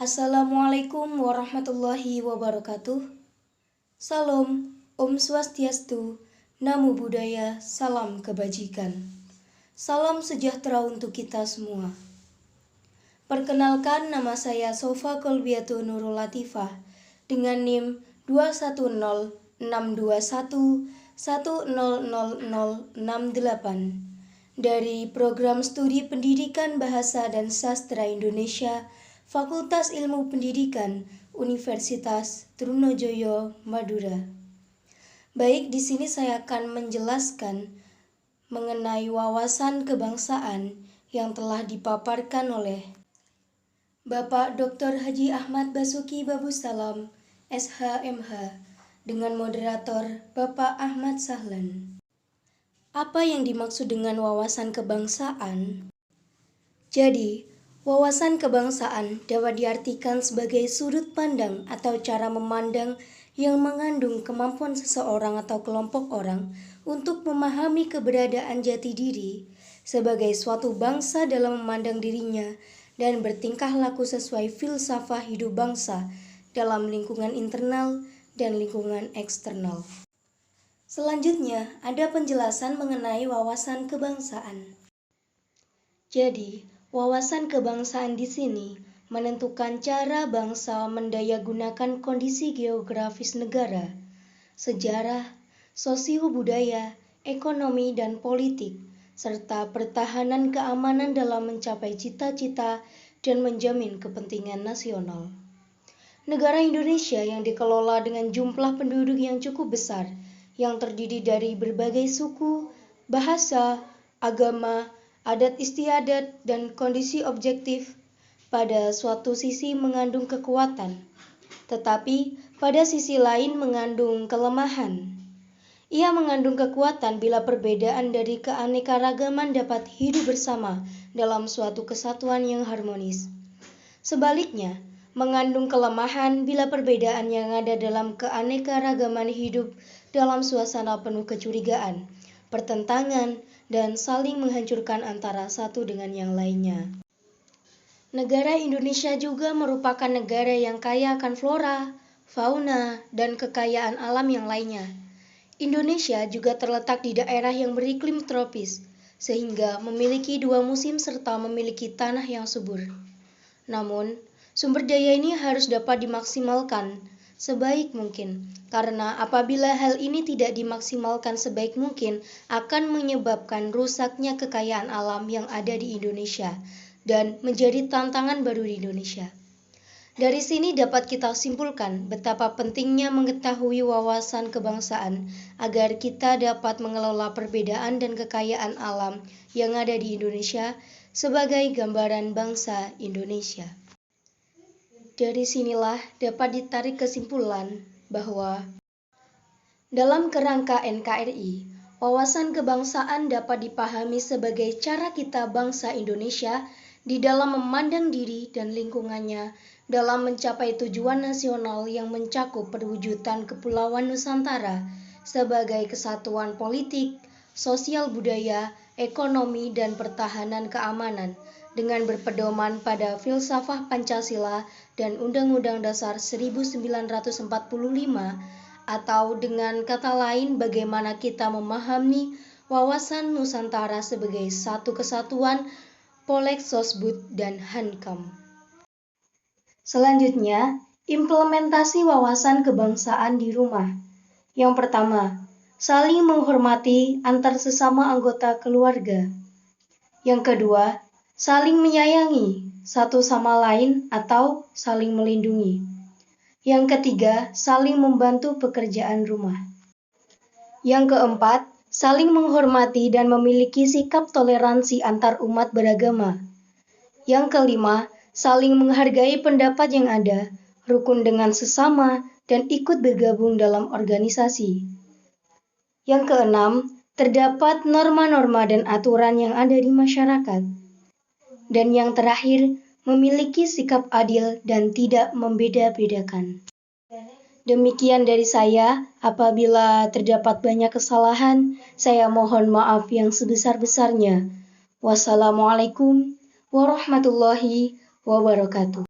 Assalamualaikum warahmatullahi wabarakatuh. Salam, Om Swastiastu, Namo Buddhaya, salam kebajikan. Salam sejahtera untuk kita semua. Perkenalkan, nama saya Sofa Kolbiatu Nurul Latifah dengan NIM 2106211000068 dari Program Studi Pendidikan Bahasa dan Sastra Indonesia, Fakultas Ilmu Pendidikan, Universitas Trunojoyo, Madura. Baik, di sini saya akan menjelaskan mengenai wawasan kebangsaan yang telah dipaparkan oleh Bapak Dr. Haji Ahmad Basuki Babusalam, SHMH, dengan moderator Bapak Ahmad Sahlan. Apa yang dimaksud dengan wawasan kebangsaan? Jadi, wawasan kebangsaan dapat diartikan sebagai sudut pandang atau cara memandang yang mengandung kemampuan seseorang atau kelompok orang untuk memahami keberadaan jati diri sebagai suatu bangsa dalam memandang dirinya dan bertingkah laku sesuai filsafah hidup bangsa dalam lingkungan internal dan lingkungan eksternal. Selanjutnya, ada penjelasan mengenai wawasan kebangsaan. Jadi, wawasan kebangsaan di sini menentukan cara bangsa mendayagunakan kondisi geografis negara, sejarah, sosio-budaya, ekonomi, dan politik, serta pertahanan keamanan dalam mencapai cita-cita dan menjamin kepentingan nasional. Negara Indonesia yang dikelola dengan jumlah penduduk yang cukup besar, yang terdiri dari berbagai suku, bahasa, agama, adat istiadat, dan kondisi objektif, pada suatu sisi mengandung kekuatan, tetapi pada sisi lain mengandung kelemahan. Ia mengandung kekuatan bila perbedaan dari keanekaragaman dapat hidup bersama dalam suatu kesatuan yang harmonis. Sebaliknya, mengandung kelemahan bila perbedaan yang ada dalam keanekaragaman hidup dalam suasana penuh kecurigaan, pertentangan, dan saling menghancurkan antara satu dengan yang lainnya. Negara Indonesia juga merupakan negara yang kaya akan flora, fauna, dan kekayaan alam yang lainnya. Indonesia juga terletak di daerah yang beriklim tropis, sehingga memiliki 2 musim serta memiliki tanah yang subur. Namun, sumber daya ini harus dapat dimaksimalkan sebaik mungkin, karena apabila hal ini tidak dimaksimalkan sebaik mungkin akan menyebabkan rusaknya kekayaan alam yang ada di Indonesia dan menjadi tantangan baru di Indonesia. Dari sini dapat kita simpulkan betapa pentingnya mengetahui wawasan kebangsaan agar kita dapat mengelola perbedaan dan kekayaan alam yang ada di Indonesia sebagai gambaran bangsa Indonesia. Dari sinilah dapat ditarik kesimpulan bahwa dalam kerangka NKRI, wawasan kebangsaan dapat dipahami sebagai cara kita bangsa Indonesia di dalam memandang diri dan lingkungannya dalam mencapai tujuan nasional yang mencakup perwujudan Kepulauan Nusantara sebagai kesatuan politik, sosial budaya, ekonomi, dan pertahanan keamanan dengan berpedoman pada filsafah Pancasila dan Undang-Undang Dasar 1945, atau dengan kata lain bagaimana kita memahami wawasan Nusantara sebagai satu kesatuan Poleks Sosbud dan Hankam. Selanjutnya, implementasi wawasan kebangsaan di rumah. Yang pertama, saling menghormati antar sesama anggota keluarga. Yang kedua, saling menyayangi satu sama lain atau saling melindungi. Yang ketiga, saling membantu pekerjaan rumah. Yang keempat, saling menghormati dan memiliki sikap toleransi antar umat beragama. Yang kelima, saling menghargai pendapat yang ada, rukun dengan sesama, dan ikut bergabung dalam organisasi. Yang keenam, terdapat norma-norma dan aturan yang ada di masyarakat. Dan yang terakhir, memiliki sikap adil dan tidak membeda-bedakan. Demikian dari saya, apabila terdapat banyak kesalahan, saya mohon maaf yang sebesar-besarnya. Wassalamualaikum warahmatullahi wabarakatuh.